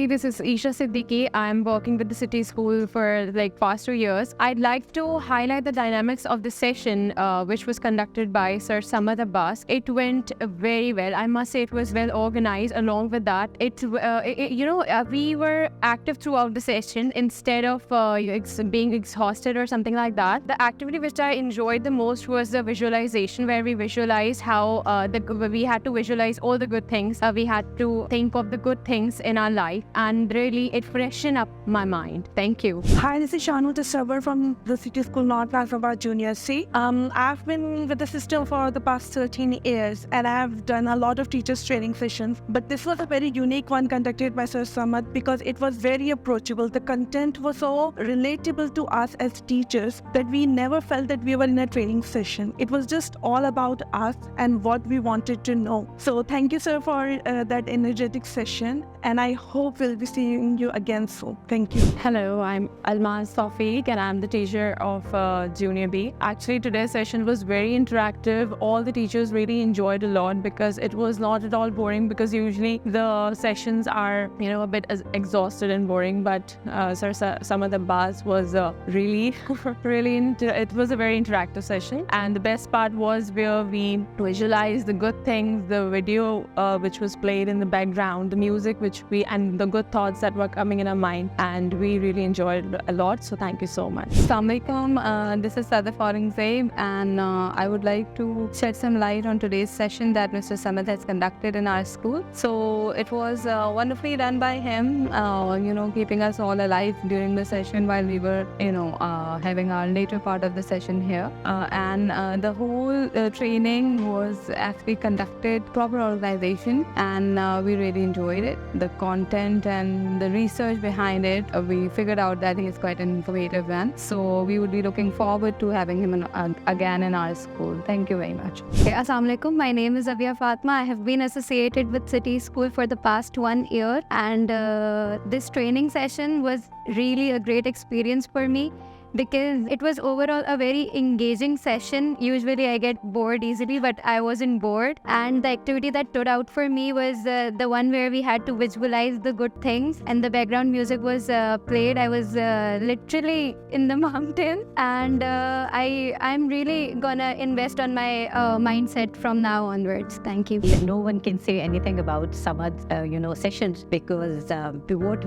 Basically, this is Isha Siddiqui. I'm working with the City School for like past 2 years. I'd like to highlight the dynamics of the session, which was conducted by Sir Samad Abbas. It went very well. I must say it was well organized. Along with that, we were active throughout the session instead of being exhausted or something like that. The activity which I enjoyed the most was the visualization, where we visualized how we had to visualize all the good things. We had to think of the good things in our life, and really it freshened up my mind. Thank you. Hi, this is Shanu Tasawwur from the City School North Hyderabad Junior C. I've been with the system for the past 13 years and I've done a lot of teachers training sessions, but this was a very unique one conducted by Sir Samad because it was very approachable. The content was so relatable to us as teachers that we never felt that we were in a training session. It was just all about us and what we wanted to know. So thank you, sir, for that energetic session, and I hope we'll be seeing you again soon. Thank you. Hello, I'm Almaz Tawfiq and I'm the teacher of Junior B. Actually, today's session was very interactive. All the teachers really enjoyed a lot because it was not at all boring, because usually the sessions are, a bit exhausted and boring, but Sir Samad Abbas was really, it was a very interactive session. And the best part was where we visualized the good things, the video which was played in the background, the music and the good thoughts that were coming in our mind, and we really enjoyed it a lot. So thank you so much. Assalamu alaikum. This is Sadaf Aurangzeb, and I would like to shed some light on today's session that Mr. Samad has conducted in our school. So it was wonderfully done by him, keeping us all alive during the session while we were, having our later part of the session here. And the whole training was actually conducted proper organization, and we really enjoyed it. The content and the research behind it, we figured out that he is quite an informative man. So we would be looking forward to having him again in our school. Thank you very much. Okay, Assalamu alaikum. My name is Avia Fatma. I have been associated with City School for the past 1 year, and this training session was really a great experience for me, because it was overall a very engaging session. Usually I get bored easily, but I wasn't bored. And the activity that stood out for me was the one where we had to visualize the good things, and the background music was played. I was literally in the mountain, and I'm really gonna invest on my mindset from now onwards. Thank you. No one can say anything about Samad's, sessions, because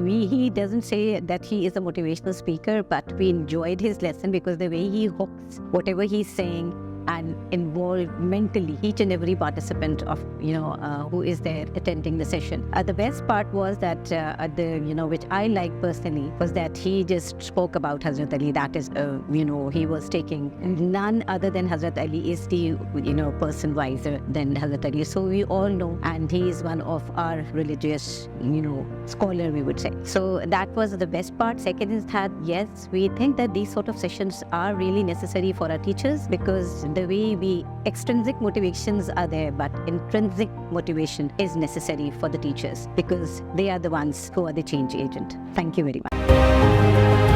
he doesn't say that he is a motivational speaker, but we enjoyed his lesson because the way he hooks whatever he's saying and involve mentally each and every participant of who is there attending the session. The best part was that which I like personally, was that he just spoke about Hazrat Ali. That is he was taking none other than Hazrat Ali is the person wiser than Hazrat Ali, so we all know, and he is one of our religious scholar, we would say. So that was the best part. Second is that yes, we think that these sort of sessions are really necessary for our teachers, because the way extrinsic motivations are there, but intrinsic motivation is necessary for the teachers, because they are the ones who are the change agent. Thank you very much.